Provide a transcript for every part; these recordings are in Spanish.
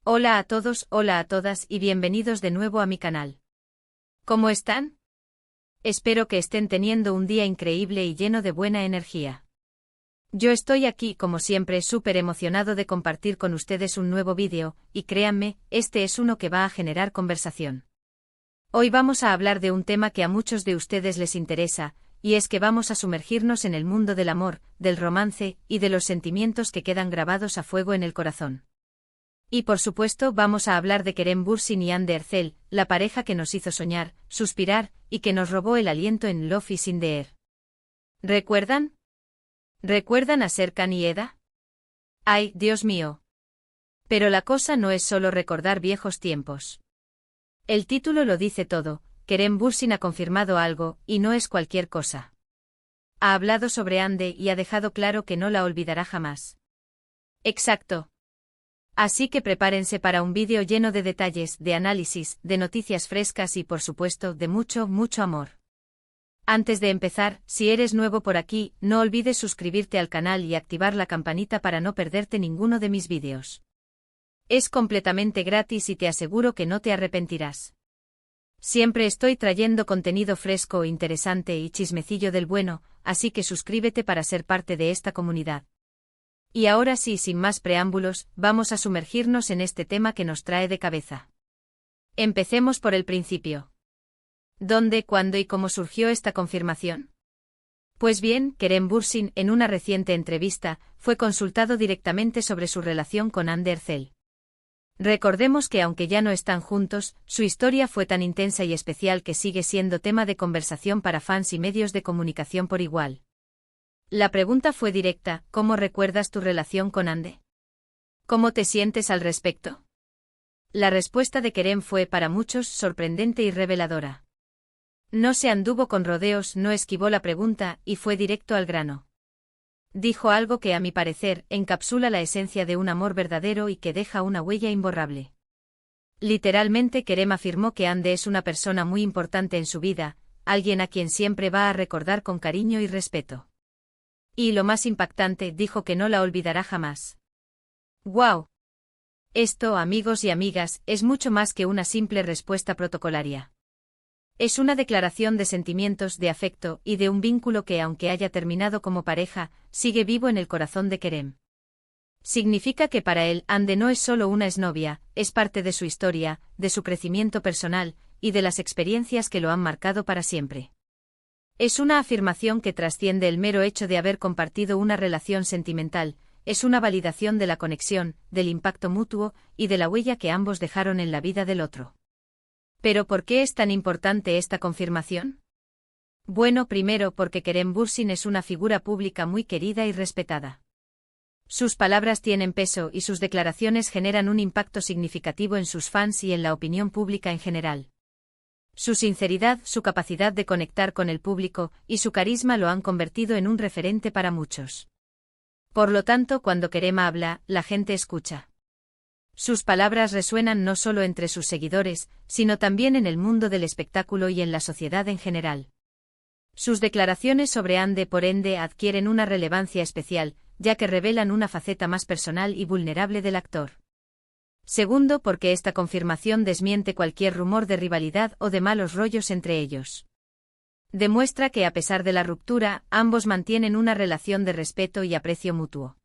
Hola a todos, hola a todas y bienvenidos de nuevo a mi canal. ¿Cómo están? Espero que estén teniendo un día increíble y lleno de buena energía. Yo estoy aquí como siempre súper emocionado de compartir con ustedes un nuevo vídeo, y créanme, este es uno que va a generar conversación. Hoy vamos a hablar de un tema que a muchos de ustedes les interesa, y es que vamos a sumergirnos en el mundo del amor, del romance y de los sentimientos que quedan grabados a fuego en el corazón. Y por supuesto vamos a hablar de Kerem Bürsin y Hande Erçel, la pareja que nos hizo soñar, suspirar, y que nos robó el aliento en Love is in the air. ¿Recuerdan? ¿Recuerdan a Serkan y Eda? ¡Ay, Dios mío! Pero la cosa no es solo recordar viejos tiempos. El título lo dice todo, Kerem Bürsin ha confirmado algo, y no es cualquier cosa. Ha hablado sobre Hande y ha dejado claro que no la olvidará jamás. Exacto. Así que prepárense para un vídeo lleno de detalles, de análisis, de noticias frescas y por supuesto de mucho, mucho amor. Antes de empezar, si eres nuevo por aquí, no olvides suscribirte al canal y activar la campanita para no perderte ninguno de mis vídeos. Es completamente gratis y te aseguro que no te arrepentirás. Siempre estoy trayendo contenido fresco, interesante y chismecillo del bueno, así que suscríbete para ser parte de esta comunidad. Y ahora sí, sin más preámbulos, vamos a sumergirnos en este tema que nos trae de cabeza. Empecemos por el principio. ¿Dónde, cuándo y cómo surgió esta confirmación? Pues bien, Kerem Bürsin, en una reciente entrevista, fue consultado directamente sobre su relación con Hande Erçel. Recordemos que aunque ya no están juntos, su historia fue tan intensa y especial que sigue siendo tema de conversación para fans y medios de comunicación por igual. La pregunta fue directa, ¿cómo recuerdas tu relación con Hande? ¿Cómo te sientes al respecto? La respuesta de Kerem fue para muchos sorprendente y reveladora. No se anduvo con rodeos, no esquivó la pregunta y fue directo al grano. Dijo algo que a mi parecer encapsula la esencia de un amor verdadero y que deja una huella imborrable. Literalmente Kerem afirmó que Hande es una persona muy importante en su vida, alguien a quien siempre va a recordar con cariño y respeto. Y lo más impactante, dijo que no la olvidará jamás. ¡Guau! Esto, amigos y amigas, es mucho más que una simple respuesta protocolaria. Es una declaración de sentimientos, de afecto y de un vínculo que, aunque haya terminado como pareja, sigue vivo en el corazón de Kerem. Significa que para él, Hande no es solo una exnovia, es parte de su historia, de su crecimiento personal y de las experiencias que lo han marcado para siempre. Es una afirmación que trasciende el mero hecho de haber compartido una relación sentimental, es una validación de la conexión, del impacto mutuo y de la huella que ambos dejaron en la vida del otro. ¿Pero por qué es tan importante esta confirmación? Bueno, primero porque Kerem Bürsin es una figura pública muy querida y respetada. Sus palabras tienen peso y sus declaraciones generan un impacto significativo en sus fans y en la opinión pública en general. Su sinceridad, su capacidad de conectar con el público y su carisma lo han convertido en un referente para muchos. Por lo tanto, cuando Kerem habla, la gente escucha. Sus palabras resuenan no solo entre sus seguidores, sino también en el mundo del espectáculo y en la sociedad en general. Sus declaraciones sobre Hande, por ende, adquieren una relevancia especial, ya que revelan una faceta más personal y vulnerable del actor. Segundo, porque esta confirmación desmiente cualquier rumor de rivalidad o de malos rollos entre ellos. Demuestra que a pesar de la ruptura, ambos mantienen una relación de respeto y aprecio mutuo.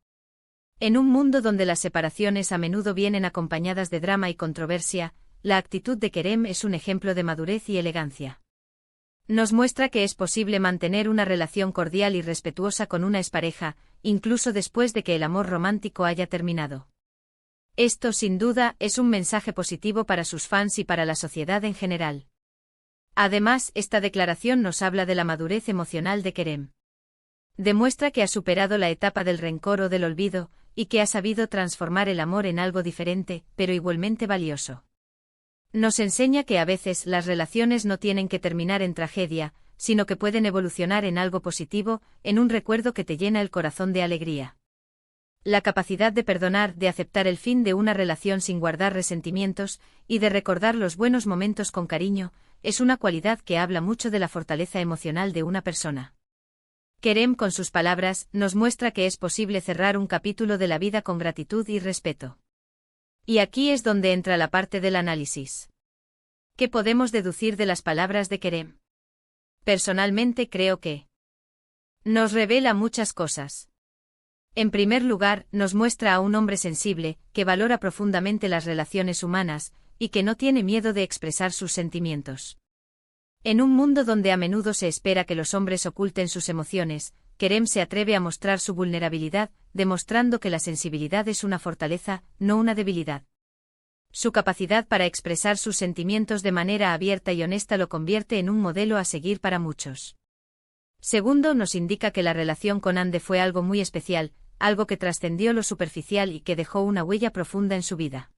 En un mundo donde las separaciones a menudo vienen acompañadas de drama y controversia, la actitud de Kerem es un ejemplo de madurez y elegancia. Nos muestra que es posible mantener una relación cordial y respetuosa con una expareja, incluso después de que el amor romántico haya terminado. Esto, sin duda, es un mensaje positivo para sus fans y para la sociedad en general. Además, esta declaración nos habla de la madurez emocional de Kerem. Demuestra que ha superado la etapa del rencor o del olvido, y que ha sabido transformar el amor en algo diferente, pero igualmente valioso. Nos enseña que a veces las relaciones no tienen que terminar en tragedia, sino que pueden evolucionar en algo positivo, en un recuerdo que te llena el corazón de alegría. La capacidad de perdonar, de aceptar el fin de una relación sin guardar resentimientos, y de recordar los buenos momentos con cariño, es una cualidad que habla mucho de la fortaleza emocional de una persona. Kerem, con sus palabras, nos muestra que es posible cerrar un capítulo de la vida con gratitud y respeto. Y aquí es donde entra la parte del análisis. ¿Qué podemos deducir de las palabras de Kerem? Personalmente creo que nos revela muchas cosas. En primer lugar, nos muestra a un hombre sensible, que valora profundamente las relaciones humanas, y que no tiene miedo de expresar sus sentimientos. En un mundo donde a menudo se espera que los hombres oculten sus emociones, Kerem se atreve a mostrar su vulnerabilidad, demostrando que la sensibilidad es una fortaleza, no una debilidad. Su capacidad para expresar sus sentimientos de manera abierta y honesta lo convierte en un modelo a seguir para muchos. Segundo, nos indica que la relación con Ande fue algo muy especial, algo que trascendió lo superficial y que dejó una huella profunda en su vida.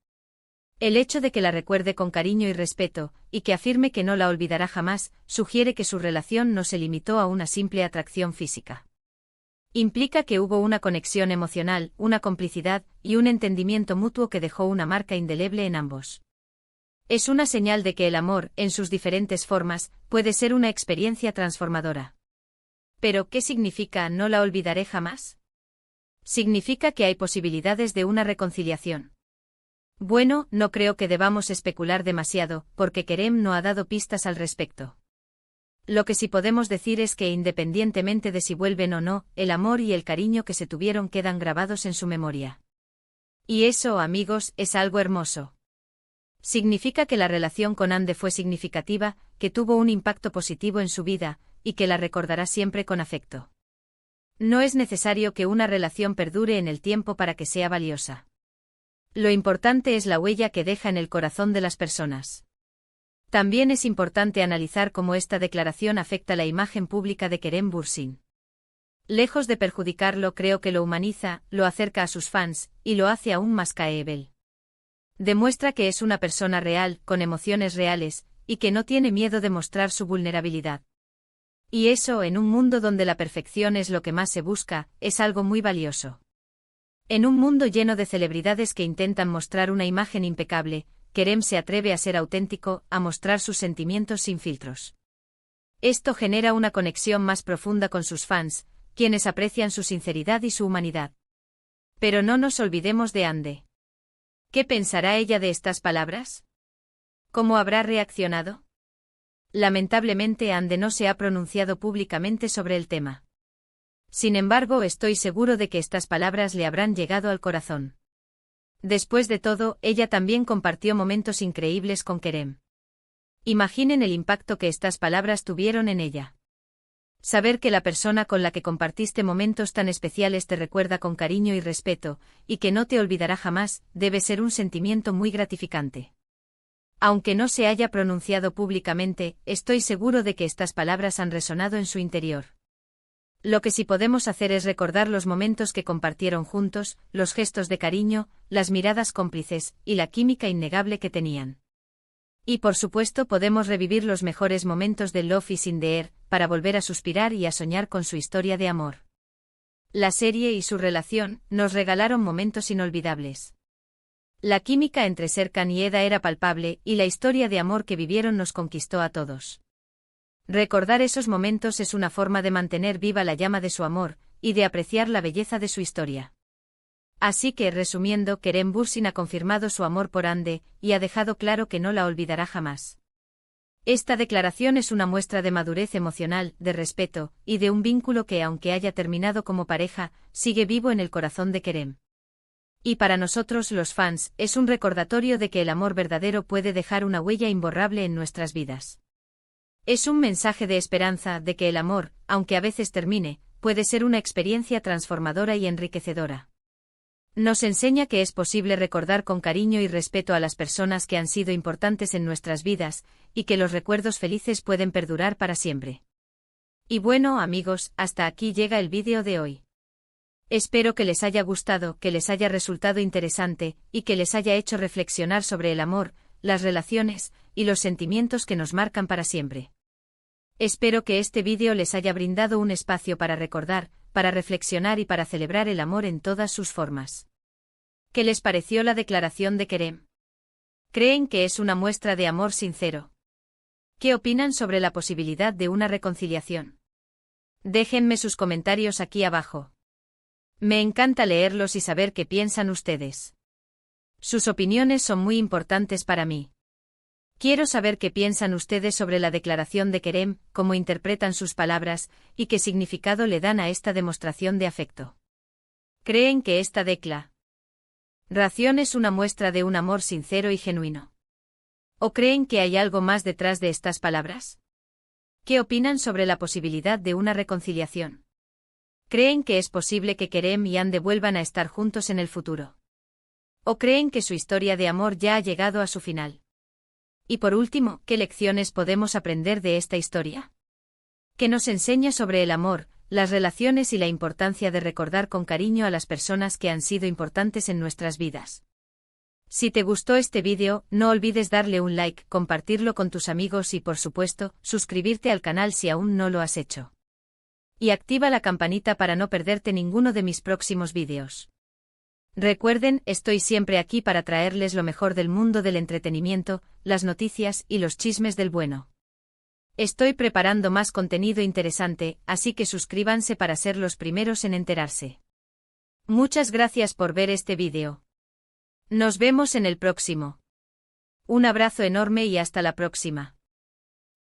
El hecho de que la recuerde con cariño y respeto, y que afirme que no la olvidará jamás, sugiere que su relación no se limitó a una simple atracción física. Implica que hubo una conexión emocional, una complicidad y un entendimiento mutuo que dejó una marca indeleble en ambos. Es una señal de que el amor, en sus diferentes formas, puede ser una experiencia transformadora. ¿Pero qué significa no la olvidaré jamás? Significa que hay posibilidades de una reconciliación. Bueno, no creo que debamos especular demasiado, porque Kerem no ha dado pistas al respecto. Lo que sí podemos decir es que independientemente de si vuelven o no, el amor y el cariño que se tuvieron quedan grabados en su memoria. Y eso, amigos, es algo hermoso. Significa que la relación con Ande fue significativa, que tuvo un impacto positivo en su vida, y que la recordará siempre con afecto. No es necesario que una relación perdure en el tiempo para que sea valiosa. Lo importante es la huella que deja en el corazón de las personas. También es importante analizar cómo esta declaración afecta la imagen pública de Kerem Bürsin. Lejos de perjudicarlo, creo que lo humaniza, lo acerca a sus fans, y lo hace aún más creíble. Demuestra que es una persona real, con emociones reales, y que no tiene miedo de mostrar su vulnerabilidad. Y eso, en un mundo donde la perfección es lo que más se busca, es algo muy valioso. En un mundo lleno de celebridades que intentan mostrar una imagen impecable, Kerem se atreve a ser auténtico, a mostrar sus sentimientos sin filtros. Esto genera una conexión más profunda con sus fans, quienes aprecian su sinceridad y su humanidad. Pero no nos olvidemos de Ande. ¿Qué pensará ella de estas palabras? ¿Cómo habrá reaccionado? Lamentablemente Ande no se ha pronunciado públicamente sobre el tema. Sin embargo, estoy seguro de que estas palabras le habrán llegado al corazón. Después de todo, ella también compartió momentos increíbles con Kerem. Imaginen el impacto que estas palabras tuvieron en ella. Saber que la persona con la que compartiste momentos tan especiales te recuerda con cariño y respeto, y que no te olvidará jamás, debe ser un sentimiento muy gratificante. Aunque no se haya pronunciado públicamente, estoy seguro de que estas palabras han resonado en su interior. Lo que sí podemos hacer es recordar los momentos que compartieron juntos, los gestos de cariño, las miradas cómplices, y la química innegable que tenían. Y por supuesto podemos revivir los mejores momentos de Love is in the Air, para volver a suspirar y a soñar con su historia de amor. La serie y su relación nos regalaron momentos inolvidables. La química entre Serkan y Eda era palpable, y la historia de amor que vivieron nos conquistó a todos. Recordar esos momentos es una forma de mantener viva la llama de su amor, y de apreciar la belleza de su historia. Así que, resumiendo, Kerem Bürsin ha confirmado su amor por Ande, y ha dejado claro que no la olvidará jamás. Esta declaración es una muestra de madurez emocional, de respeto, y de un vínculo que, aunque haya terminado como pareja, sigue vivo en el corazón de Kerem. Y para nosotros los fans, es un recordatorio de que el amor verdadero puede dejar una huella imborrable en nuestras vidas. Es un mensaje de esperanza de que el amor, aunque a veces termine, puede ser una experiencia transformadora y enriquecedora. Nos enseña que es posible recordar con cariño y respeto a las personas que han sido importantes en nuestras vidas, y que los recuerdos felices pueden perdurar para siempre. Y bueno, amigos, hasta aquí llega el vídeo de hoy. Espero que les haya gustado, que les haya resultado interesante, y que les haya hecho reflexionar sobre el amor, las relaciones, y los sentimientos que nos marcan para siempre. Espero que este vídeo les haya brindado un espacio para recordar, para reflexionar y para celebrar el amor en todas sus formas. ¿Qué les pareció la declaración de Kerem? ¿Creen que es una muestra de amor sincero? ¿Qué opinan sobre la posibilidad de una reconciliación? Déjenme sus comentarios aquí abajo. Me encanta leerlos y saber qué piensan ustedes. Sus opiniones son muy importantes para mí. Quiero saber qué piensan ustedes sobre la declaración de Kerem, cómo interpretan sus palabras, y qué significado le dan a esta demostración de afecto. ¿Creen que esta declaración es una muestra de un amor sincero y genuino? ¿O creen que hay algo más detrás de estas palabras? ¿Qué opinan sobre la posibilidad de una reconciliación? ¿Creen que es posible que Kerem y Anne vuelvan a estar juntos en el futuro? ¿O creen que su historia de amor ya ha llegado a su final? Y por último, ¿qué lecciones podemos aprender de esta historia? ¿Qué nos enseña sobre el amor, las relaciones y la importancia de recordar con cariño a las personas que han sido importantes en nuestras vidas? Si te gustó este vídeo, no olvides darle un like, compartirlo con tus amigos y, por supuesto, suscribirte al canal si aún no lo has hecho. Y activa la campanita para no perderte ninguno de mis próximos vídeos. Recuerden, estoy siempre aquí para traerles lo mejor del mundo del entretenimiento, las noticias y los chismes del bueno. Estoy preparando más contenido interesante, así que suscríbanse para ser los primeros en enterarse. Muchas gracias por ver este vídeo. Nos vemos en el próximo. Un abrazo enorme y hasta la próxima.